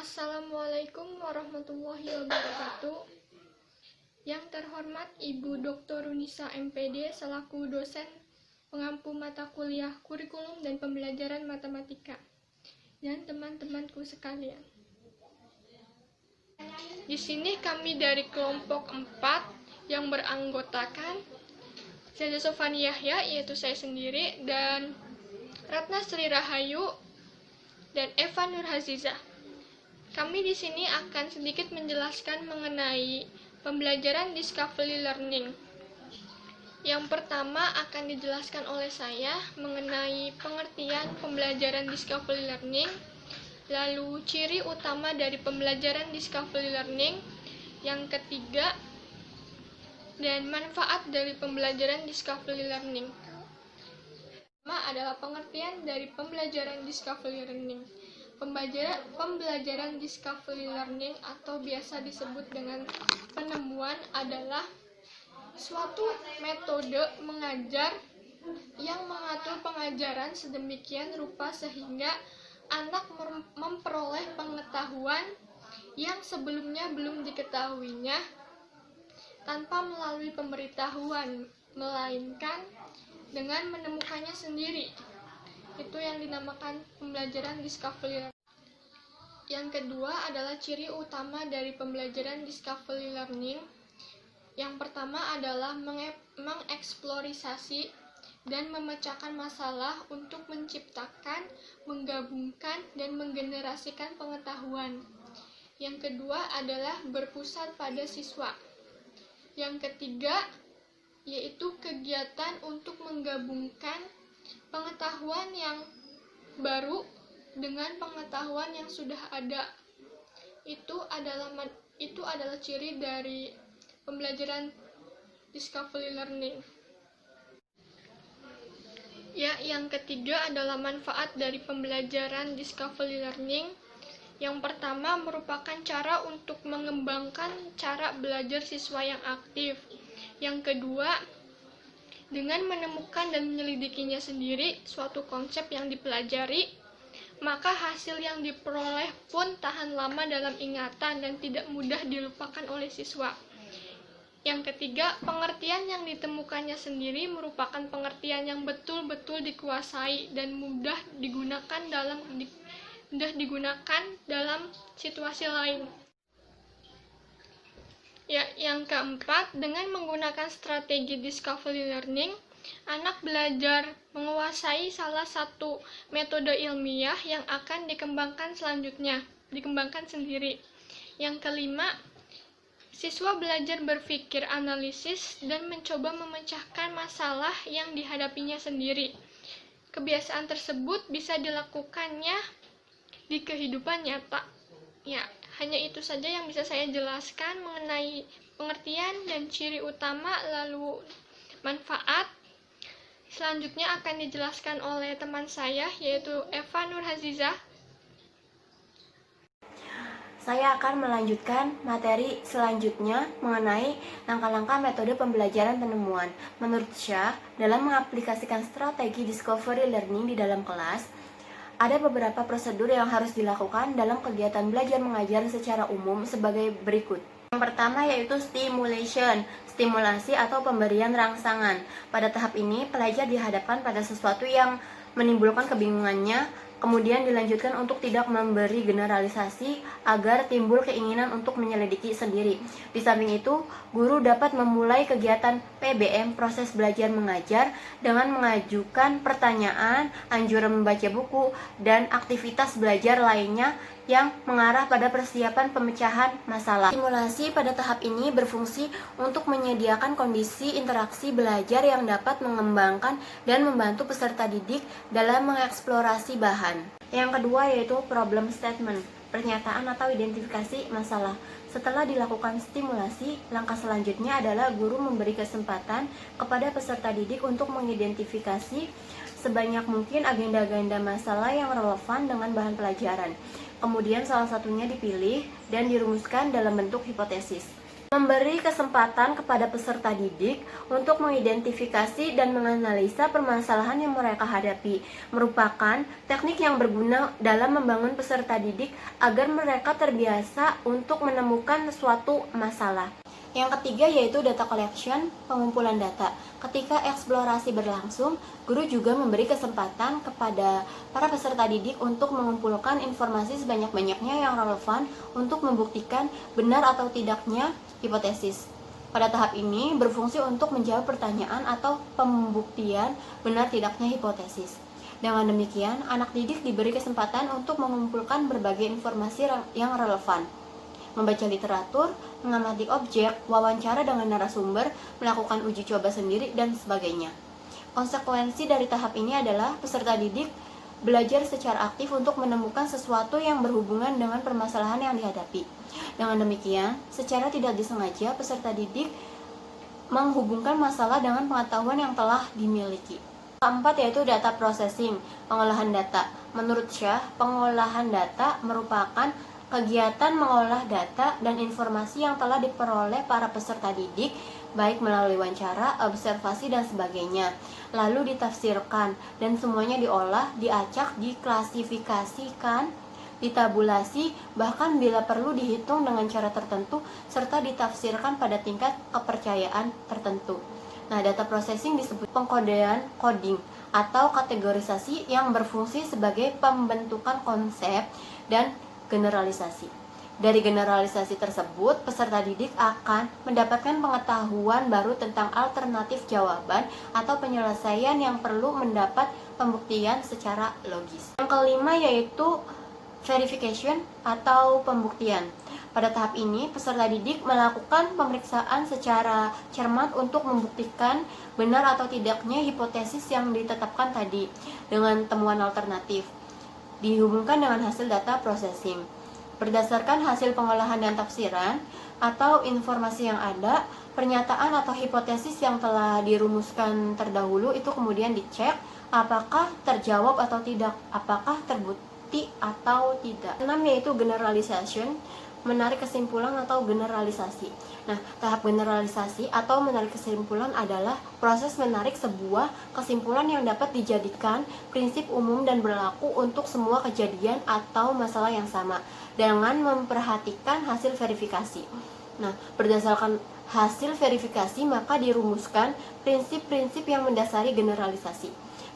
Assalamualaikum warahmatullahi wabarakatuh. Yang terhormat Ibu Dr. Runisa MPD selaku dosen pengampu mata kuliah kurikulum dan pembelajaran matematika dan teman-temanku sekalian. Di sini kami dari kelompok 4 yang beranggotakan Zaza Sofani Yahya, yaitu saya sendiri, dan Ratna Sri Rahayu dan Eva Nurhazizah. Kami di sini akan sedikit menjelaskan mengenai pembelajaran discovery learning. Yang pertama akan dijelaskan oleh saya mengenai pengertian pembelajaran discovery learning, lalu ciri utama dari pembelajaran discovery learning, yang ketiga, dan manfaat dari pembelajaran discovery learning. Pertama adalah pengertian dari pembelajaran discovery learning. Pembelajaran discovery learning atau biasa disebut dengan penemuan adalah suatu metode mengajar yang mengatur pengajaran sedemikian rupa sehingga anak memperoleh pengetahuan yang sebelumnya belum diketahuinya tanpa melalui pemberitahuan, melainkan dengan menemukannya sendiri. Itu yang dinamakan pembelajaran discovery learning. Yang kedua adalah ciri utama dari pembelajaran discovery learning. Yang pertama adalah mengeksplorasi dan memecahkan masalah untuk menciptakan, menggabungkan, dan menggenerasikan pengetahuan. Yang kedua adalah berpusat pada siswa. Yang ketiga yaitu kegiatan untuk menggabungkan pengetahuan yang baru dengan pengetahuan yang sudah ada. Itu adalah ciri dari pembelajaran discovery learning. Yang ketiga adalah manfaat dari pembelajaran discovery learning. Yang pertama merupakan cara untuk mengembangkan cara belajar siswa yang aktif. Yang kedua, dengan menemukan dan menyelidikinya sendiri suatu konsep yang dipelajari, maka hasil yang diperoleh pun tahan lama dalam ingatan dan tidak mudah dilupakan oleh siswa. Yang ketiga, pengertian yang ditemukannya sendiri merupakan pengertian yang betul-betul dikuasai dan mudah digunakan dalam situasi lain. Yang keempat, dengan menggunakan strategi discovery learning, anak belajar menguasai salah satu metode ilmiah yang akan dikembangkan sendiri. Yang kelima, siswa belajar berpikir analisis dan mencoba memecahkan masalah yang dihadapinya sendiri. Kebiasaan tersebut bisa dilakukannya di kehidupan nyata. Hanya itu saja yang bisa saya jelaskan mengenai pengertian dan ciri utama, lalu manfaat. Selanjutnya akan dijelaskan oleh teman saya, yaitu Eva Nurhazizah. Saya akan melanjutkan materi selanjutnya mengenai langkah-langkah metode pembelajaran penemuan. Menurut Syah, dalam mengaplikasikan strategi discovery learning di dalam kelas, ada beberapa prosedur yang harus dilakukan dalam kegiatan belajar mengajar secara umum sebagai berikut. Yang pertama yaitu stimulasi atau pemberian rangsangan. Pada tahap ini, pelajar dihadapkan pada sesuatu yang menimbulkan kebingungannya, kemudian dilanjutkan untuk tidak memberi generalisasi agar timbul keinginan untuk menyelidiki sendiri. Di samping itu, guru dapat memulai kegiatan PBM, proses belajar mengajar, dengan mengajukan pertanyaan, anjuran membaca buku, dan aktivitas belajar lainnya yang mengarah pada persiapan pemecahan masalah. Simulasi pada tahap ini berfungsi untuk menyediakan kondisi interaksi belajar yang dapat mengembangkan dan membantu peserta didik dalam mengeksplorasi bahan. Yang kedua yaitu problem statement, pernyataan atau identifikasi masalah. Setelah dilakukan stimulasi, langkah selanjutnya adalah guru memberi kesempatan kepada peserta didik untuk mengidentifikasi sebanyak mungkin agenda-agenda masalah yang relevan dengan bahan pelajaran. Kemudian salah satunya dipilih dan dirumuskan dalam bentuk hipotesis. Memberi kesempatan kepada peserta didik untuk mengidentifikasi dan menganalisa permasalahan yang mereka hadapi, merupakan teknik yang berguna dalam membangun peserta didik agar mereka terbiasa untuk menemukan suatu masalah. Yang ketiga yaitu data collection, pengumpulan data. Ketika eksplorasi berlangsung, guru juga memberi kesempatan kepada para peserta didik untuk mengumpulkan informasi sebanyak-banyaknya yang relevan untuk membuktikan benar atau tidaknya hipotesis. Pada tahap ini berfungsi untuk menjawab pertanyaan atau pembuktian benar tidaknya hipotesis. Dengan demikian, anak didik diberi kesempatan untuk mengumpulkan berbagai informasi yang relevan, membaca literatur, mengamati objek, wawancara dengan narasumber, melakukan uji coba sendiri, dan sebagainya. Konsekuensi dari tahap ini adalah peserta didik belajar secara aktif untuk menemukan sesuatu yang berhubungan dengan permasalahan yang dihadapi. Dengan demikian, secara tidak disengaja peserta didik menghubungkan masalah dengan pengetahuan yang telah dimiliki. Keempat yaitu data processing, pengolahan data. Menurut Syah, pengolahan data merupakan kegiatan mengolah data dan informasi yang telah diperoleh para peserta didik, baik melalui wawancara, observasi, dan sebagainya, lalu ditafsirkan, dan semuanya diolah, diacak, diklasifikasikan, ditabulasi, bahkan bila perlu dihitung dengan cara tertentu, serta ditafsirkan pada tingkat kepercayaan tertentu. Nah, data processing disebut pengkodean coding atau kategorisasi yang berfungsi sebagai pembentukan konsep dan generalisasi. Dari generalisasi tersebut, peserta didik akan mendapatkan pengetahuan baru tentang alternatif jawaban atau penyelesaian yang perlu mendapat pembuktian secara logis. Yang kelima yaitu verification atau pembuktian. Pada tahap ini, peserta didik melakukan pemeriksaan secara cermat untuk membuktikan benar atau tidaknya hipotesis yang ditetapkan tadi dengan temuan alternatif, dihubungkan dengan hasil data processing. Berdasarkan hasil pengolahan dan tafsiran atau informasi yang ada, pernyataan atau hipotesis yang telah dirumuskan terdahulu itu kemudian dicek apakah terjawab atau tidak, apakah terbukti atau tidak. 6 yaitu generalization, menarik kesimpulan atau generalisasi. Nah, tahap generalisasi atau menarik kesimpulan adalah proses menarik sebuah kesimpulan yang dapat dijadikan prinsip umum dan berlaku untuk semua kejadian atau masalah yang sama dengan memperhatikan hasil verifikasi. Nah, berdasarkan hasil verifikasi maka dirumuskan prinsip-prinsip yang mendasari generalisasi.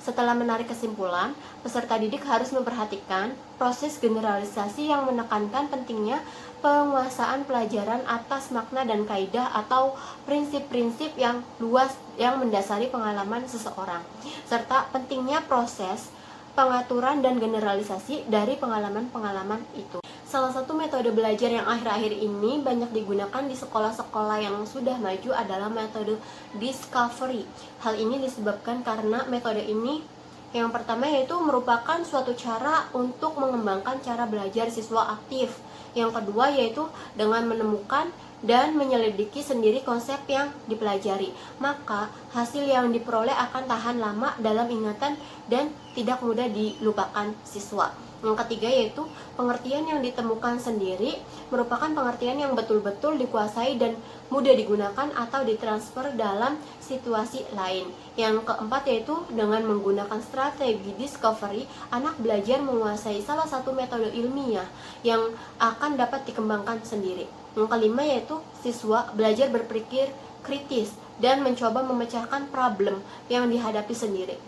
Setelah menarik kesimpulan, peserta didik harus memperhatikan proses generalisasi yang menekankan pentingnya penguasaan pelajaran atas makna dan kaidah atau prinsip-prinsip yang luas yang mendasari pengalaman seseorang, serta pentingnya proses pengaturan dan generalisasi dari pengalaman-pengalaman itu. Salah satu metode belajar yang akhir-akhir ini banyak digunakan di sekolah-sekolah yang sudah maju adalah metode discovery. Hal ini disebabkan karena metode ini yang pertama yaitu merupakan suatu cara untuk mengembangkan cara belajar siswa aktif. Yang kedua yaitu dengan menemukan dan menyelidiki sendiri konsep yang dipelajari, maka hasil yang diperoleh akan tahan lama dalam ingatan dan tidak mudah dilupakan siswa. Yang ketiga yaitu pengertian yang ditemukan sendiri merupakan pengertian yang betul-betul dikuasai dan mudah digunakan atau ditransfer dalam situasi lain. Yang keempat yaitu dengan menggunakan strategi discovery, anak belajar menguasai salah satu metode ilmiah yang akan dapat dikembangkan sendiri. Yang kelima yaitu siswa belajar berpikir kritis dan mencoba memecahkan problem yang dihadapi sendiri.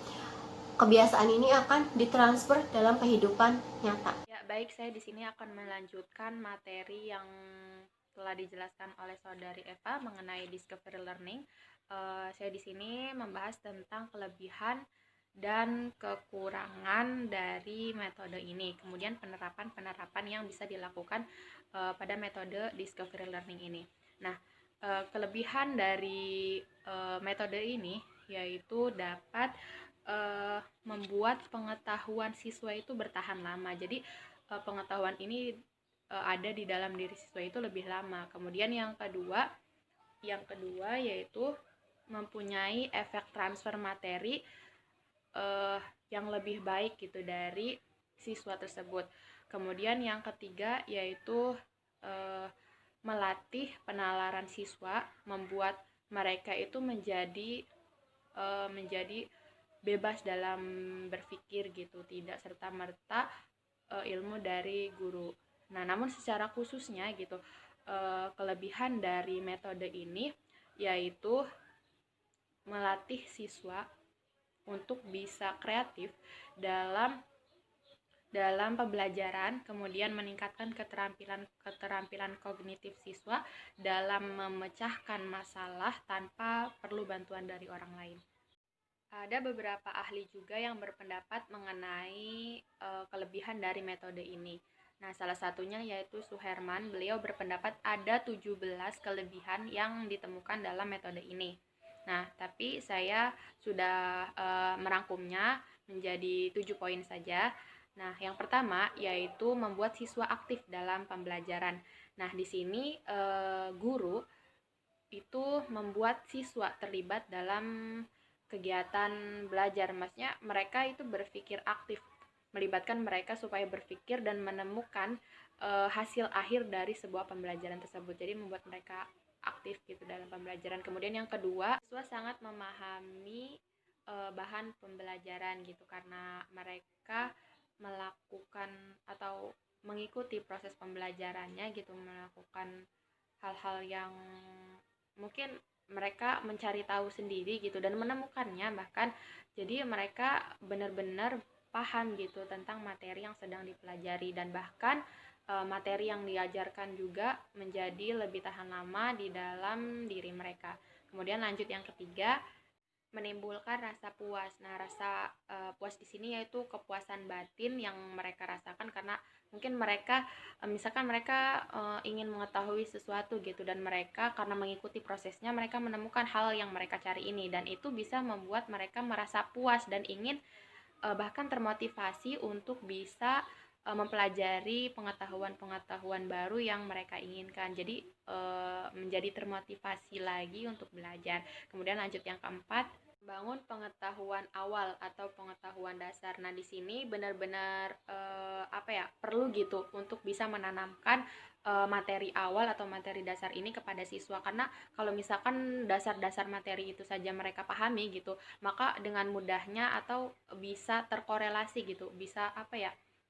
Kebiasaan ini akan ditransfer dalam kehidupan nyata. Ya, baik, saya di sini akan melanjutkan materi yang telah dijelaskan oleh saudari Eva mengenai discovery learning. Saya di sini membahas tentang kelebihan dan kekurangan dari metode ini, kemudian penerapan yang bisa dilakukan pada metode discovery learning ini. Nah, kelebihan dari metode ini yaitu dapat membuat pengetahuan siswa itu bertahan lama. Jadi pengetahuan ini ada di dalam diri siswa itu lebih lama. Kemudian yang kedua yaitu mempunyai efek transfer materi yang lebih baik gitu dari siswa tersebut. Kemudian yang ketiga yaitu melatih penalaran siswa, membuat mereka itu menjadi bebas dalam berpikir gitu, tidak serta-merta ilmu dari guru. Nah, namun secara khususnya gitu, kelebihan dari metode ini yaitu melatih siswa untuk bisa kreatif dalam pembelajaran, kemudian meningkatkan keterampilan kognitif siswa dalam memecahkan masalah tanpa perlu bantuan dari orang lain. Ada beberapa ahli juga yang berpendapat mengenai kelebihan dari metode ini. Nah, salah satunya yaitu Suherman. Beliau berpendapat ada 17 kelebihan yang ditemukan dalam metode ini. Nah, tapi saya sudah merangkumnya menjadi 7 poin saja. Nah, yang pertama yaitu membuat siswa aktif dalam pembelajaran. Nah, di sini guru itu membuat siswa terlibat dalam kegiatan belajar. Maksudnya mereka itu berpikir aktif, melibatkan mereka supaya berpikir dan menemukan hasil akhir dari sebuah pembelajaran tersebut. Jadi membuat mereka aktif gitu dalam pembelajaran. Kemudian yang kedua, siswa sangat memahami bahan pembelajaran gitu, karena mereka melakukan atau mengikuti proses pembelajarannya gitu, melakukan hal-hal yang mungkin mereka mencari tahu sendiri gitu dan menemukannya bahkan. Jadi mereka benar-benar paham gitu tentang materi yang sedang dipelajari, dan bahkan materi yang diajarkan juga menjadi lebih tahan lama di dalam diri mereka. Kemudian lanjut yang ketiga, menimbulkan rasa puas. Nah, rasa puas di sini yaitu kepuasan batin yang mereka rasakan karena mungkin mereka misalkan mereka ingin mengetahui sesuatu gitu, dan mereka karena mengikuti prosesnya mereka menemukan hal yang mereka cari ini, dan itu bisa membuat mereka merasa puas dan ingin bahkan termotivasi untuk bisa mempelajari pengetahuan-pengetahuan baru yang mereka inginkan. Jadi menjadi termotivasi lagi untuk belajar. Kemudian lanjut yang keempat, bangun pengetahuan awal atau pengetahuan dasar. Nah, di sini benar-benar perlu gitu untuk bisa menanamkan materi awal atau materi dasar ini kepada siswa, karena kalau misalkan dasar-dasar materi itu saja mereka pahami gitu, maka dengan mudahnya atau bisa terkorelasi gitu, bisa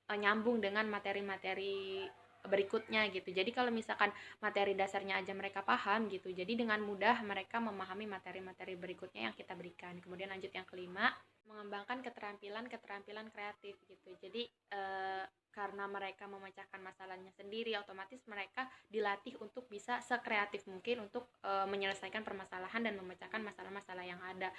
nyambung dengan materi-materi berikutnya gitu. Jadi kalau misalkan materi dasarnya aja mereka paham gitu, jadi dengan mudah mereka memahami materi-materi berikutnya yang kita berikan. Kemudian lanjut yang kelima, mengembangkan keterampilan kreatif gitu. Jadi karena mereka memecahkan masalahnya sendiri, otomatis mereka dilatih untuk bisa sekreatif mungkin untuk menyelesaikan permasalahan dan memecahkan masalah-masalah yang ada.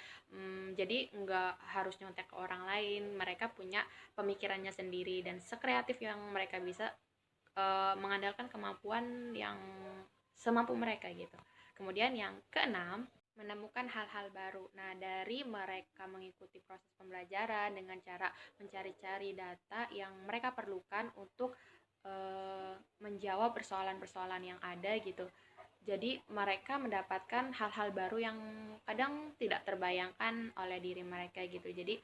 Jadi nggak harus nyontek ke orang lain, mereka punya pemikirannya sendiri, dan sekreatif yang mereka bisa mengandalkan kemampuan yang semampu mereka gitu. Kemudian yang keenam, menemukan hal-hal baru. Nah, dari mereka mengikuti proses pembelajaran dengan cara mencari-cari data yang mereka perlukan untuk menjawab persoalan-persoalan yang ada gitu. Jadi mereka mendapatkan hal-hal baru yang kadang tidak terbayangkan oleh diri mereka gitu. Jadi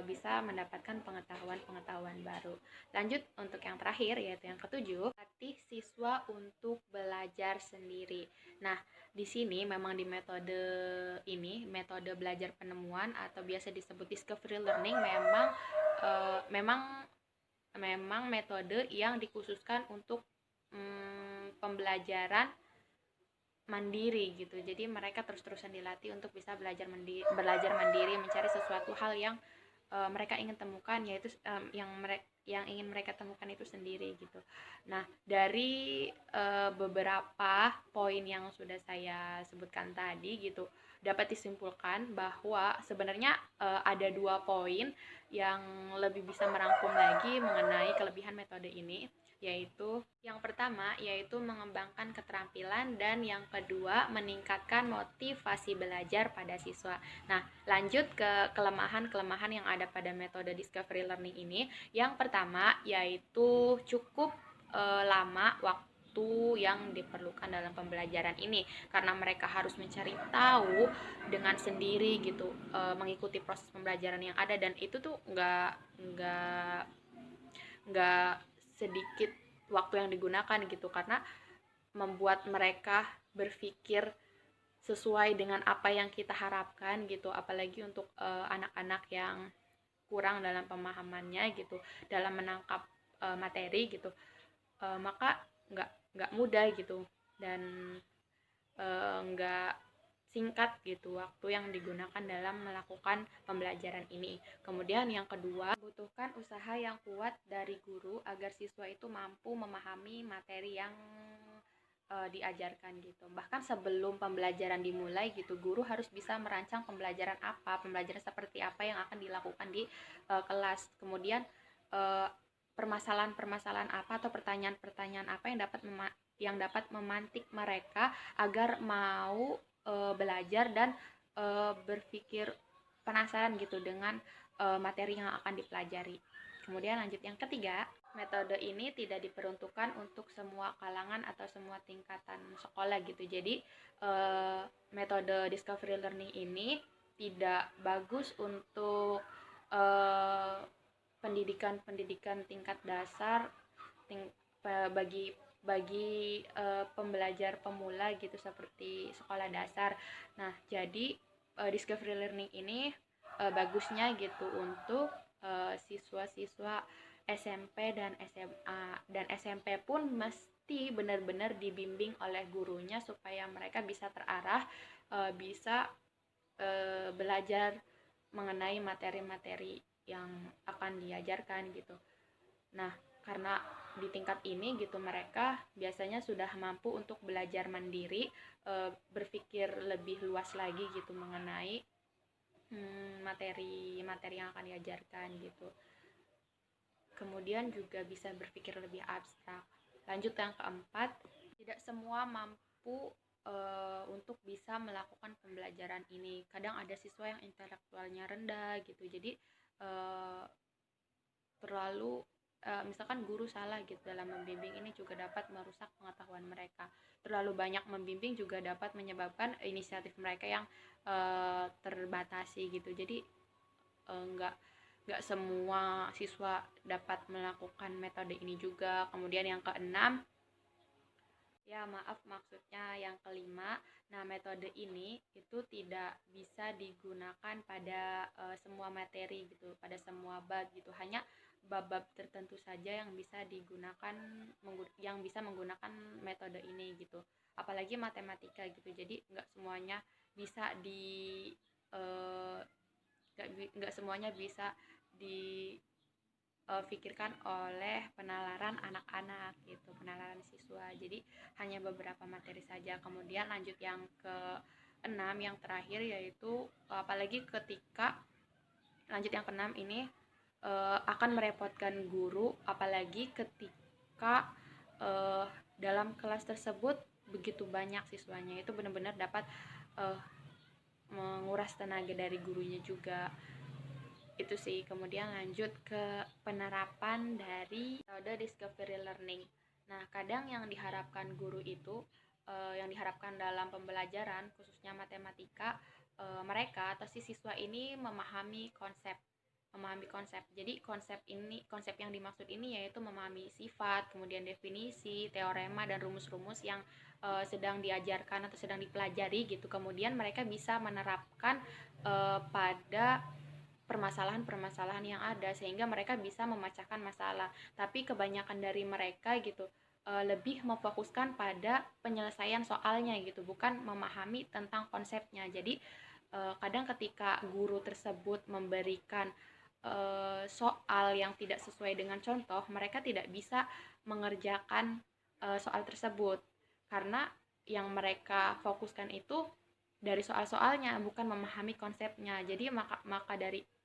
bisa mendapatkan pengetahuan-pengetahuan baru. Lanjut untuk yang terakhir yaitu yang ketujuh, latih siswa untuk belajar sendiri. Nah, di sini memang di metode ini, metode belajar penemuan atau biasa disebut discovery learning, memang metode yang dikhususkan untuk pembelajaran mandiri gitu. Jadi mereka terus-terusan dilatih untuk bisa belajar mandiri, mencari sesuatu hal yang mereka ingin temukan, yaitu yang ingin mereka temukan itu sendiri gitu. Nah, dari beberapa poin yang sudah saya sebutkan tadi gitu, dapat disimpulkan bahwa sebenarnya ada 2 poin yang lebih bisa merangkum lagi mengenai kelebihan metode ini, yaitu yang pertama yaitu mengembangkan keterampilan, dan yang kedua meningkatkan motivasi belajar pada siswa. Nah, lanjut ke kelemahan-kelemahan yang ada pada metode discovery learning ini. Yang pertama yaitu cukup lama waktu yang diperlukan dalam pembelajaran ini, karena mereka harus mencari tahu dengan sendiri gitu, mengikuti proses pembelajaran yang ada, dan itu tuh nggak sedikit waktu yang digunakan gitu, karena membuat mereka berpikir sesuai dengan apa yang kita harapkan gitu, apalagi untuk anak-anak yang kurang dalam pemahamannya gitu, dalam menangkap materi gitu, maka nggak mudah gitu, dan nggak singkat gitu waktu yang digunakan dalam melakukan pembelajaran ini. Kemudian yang kedua, butuhkan usaha yang kuat dari guru agar siswa itu mampu memahami materi yang diajarkan gitu. Bahkan sebelum pembelajaran dimulai gitu, guru harus bisa merancang pembelajaran seperti apa yang akan dilakukan di kelas. Kemudian permasalahan-permasalahan apa atau pertanyaan-pertanyaan apa yang dapat memantik mereka agar mau belajar dan berpikir penasaran gitu dengan materi yang akan dipelajari. Kemudian lanjut yang ketiga, metode ini tidak diperuntukkan untuk semua kalangan atau semua tingkatan sekolah gitu. Jadi metode discovery learning ini tidak bagus untuk pendidikan tingkat dasar bagi pembelajar pemula gitu seperti sekolah dasar. Nah, jadi discovery learning ini bagusnya gitu untuk siswa-siswa SMP dan SMA, dan SMP pun mesti benar-benar dibimbing oleh gurunya supaya mereka bisa terarah, bisa belajar mengenai materi-materi yang akan diajarkan gitu. Nah, karena di tingkat ini gitu mereka biasanya sudah mampu untuk belajar mandiri, berpikir lebih luas lagi gitu mengenai materi-materi yang akan diajarkan gitu. Kemudian juga bisa berpikir lebih abstrak. Lanjut yang keempat, tidak semua mampu untuk bisa melakukan pembelajaran ini. Kadang ada siswa yang intelektualnya rendah gitu, jadi terlalu misalkan guru salah gitu dalam membimbing, ini juga dapat merusak pengetahuan mereka. Terlalu banyak membimbing juga dapat menyebabkan inisiatif mereka yang terbatasi gitu. Jadi nggak semua siswa dapat melakukan metode ini juga. Kemudian yang keenam, maksudnya yang kelima, nah metode ini itu tidak bisa digunakan pada semua materi gitu, pada semua bab gitu. Hanya bab-bab tertentu saja yang bisa menggunakan metode ini gitu. Apalagi matematika gitu. Jadi nggak semuanya bisa dipikirkan oleh penalaran anak-anak gitu, penalaran siswa. Jadi hanya beberapa materi saja. Kemudian lanjut yang ke-6, yang terakhir, yaitu apalagi ketika lanjut yang ke-6 ini akan merepotkan guru, apalagi ketika dalam kelas tersebut begitu banyak siswanya. Itu benar-benar dapat menguras tenaga dari gurunya juga. Itu sih. Kemudian lanjut ke penerapan dari metode discovery learning. Nah, kadang yang diharapkan guru itu yang diharapkan dalam pembelajaran khususnya matematika, mereka atau si siswa ini memahami konsep. Jadi konsep yang dimaksud ini yaitu memahami sifat, kemudian definisi, teorema, dan rumus-rumus yang sedang diajarkan atau sedang dipelajari gitu. Kemudian mereka bisa menerapkan pada permasalahan-permasalahan yang ada sehingga mereka bisa memecahkan masalah. Tapi kebanyakan dari mereka gitu lebih memfokuskan pada penyelesaian soalnya gitu, bukan memahami tentang konsepnya. Jadi kadang ketika guru tersebut memberikan soal yang tidak sesuai dengan contoh, mereka tidak bisa mengerjakan soal tersebut karena yang mereka fokuskan itu dari soal-soalnya, bukan memahami konsepnya. Jadi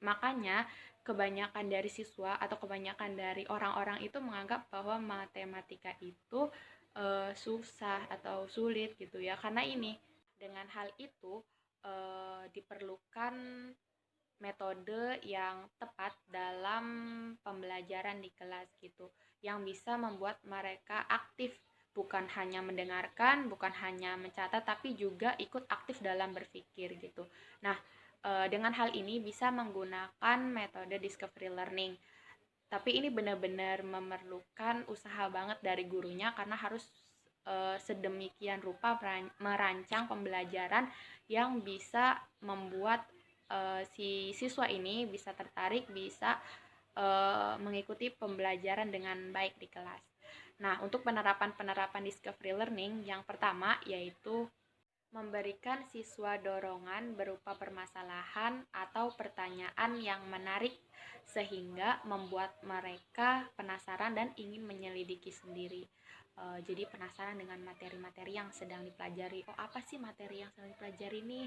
makanya kebanyakan dari siswa atau kebanyakan dari orang-orang itu menganggap bahwa matematika itu susah atau sulit gitu ya. Karena ini, dengan hal itu diperlukan metode yang tepat dalam pembelajaran di kelas gitu, yang bisa membuat mereka aktif, bukan hanya mendengarkan, bukan hanya mencatat, tapi juga ikut aktif dalam berpikir gitu. Nah, dengan hal ini bisa menggunakan metode discovery learning. Tapi ini benar-benar memerlukan usaha banget dari gurunya, karena harus sedemikian rupa merancang pembelajaran yang bisa membuat si siswa ini bisa tertarik, bisa mengikuti pembelajaran dengan baik di kelas. Nah, untuk penerapan discovery learning, yang pertama yaitu memberikan siswa dorongan berupa permasalahan atau pertanyaan yang menarik sehingga membuat mereka penasaran dan ingin menyelidiki sendiri. Jadi penasaran dengan materi-materi yang sedang dipelajari. Oh, apa sih materi yang sedang dipelajari nih?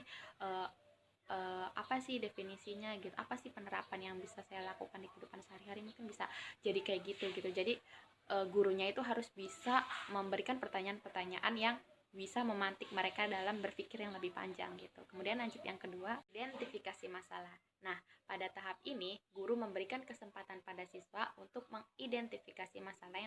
Apa sih definisinya gitu? Apa sih penerapan yang bisa saya lakukan di kehidupan sehari-hari? Mungkin bisa jadi kayak gitu. Jadi gurunya itu harus bisa memberikan pertanyaan-pertanyaan yang bisa memantik mereka dalam berpikir yang lebih panjang gitu. Kemudian lanjut yang kedua, identifikasi masalah. Nah, pada tahap ini guru memberikan kesempatan pada siswa untuk mengidentifikasi masalah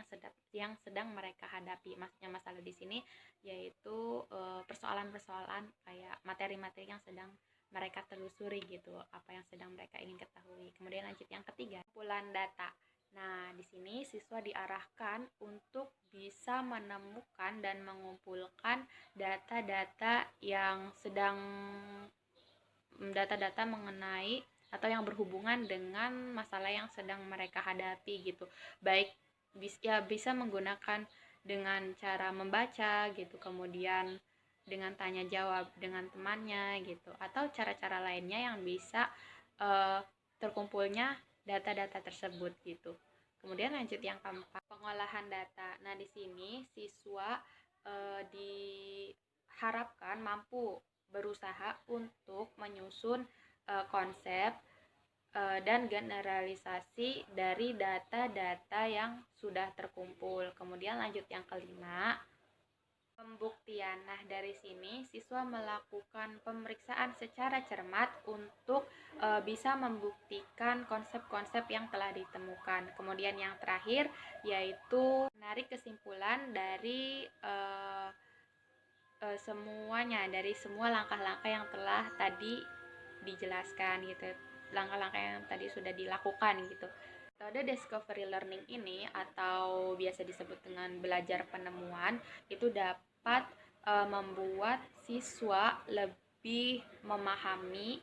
yang sedang mereka hadapi. Maksudnya masalah di sini yaitu persoalan-persoalan kayak materi-materi yang sedang mereka telusuri gitu, apa yang sedang mereka ingin ketahui. Kemudian lanjut yang ketiga, kumpulan data. Nah, di sini siswa diarahkan untuk bisa menemukan dan mengumpulkan data-data mengenai atau yang berhubungan dengan masalah yang sedang mereka hadapi gitu. Baik bisa menggunakan dengan cara membaca gitu, kemudian dengan tanya jawab dengan temannya gitu, atau cara-cara lainnya yang bisa terkumpulnya data-data tersebut gitu. Kemudian lanjut yang keempat, pengolahan data. Nah, di sini siswa diharapkan mampu berusaha untuk menyusun konsep dan generalisasi dari data-data yang sudah terkumpul. Kemudian lanjut yang kelima, pembuktian. Nah, dari sini siswa melakukan pemeriksaan secara cermat untuk bisa membuktikan konsep-konsep yang telah ditemukan. Kemudian yang terakhir yaitu menarik kesimpulan dari semuanya, dari semua langkah-langkah yang telah tadi dijelaskan gitu. Langkah-langkah yang tadi sudah dilakukan gitu. Metode discovery learning ini atau biasa disebut dengan belajar penemuan itu dapat membuat siswa lebih memahami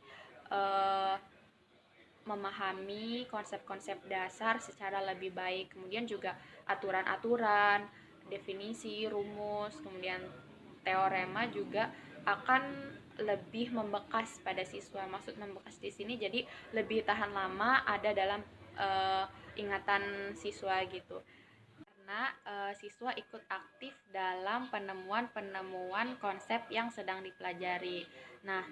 konsep-konsep dasar secara lebih baik. Kemudian juga aturan-aturan, definisi, rumus, kemudian teorema juga akan lebih membekas pada siswa. Maksud membekas di sini jadi lebih tahan lama ada dalam ingatan siswa gitu. Karena siswa ikut aktif dalam penemuan konsep yang sedang dipelajari. Nah,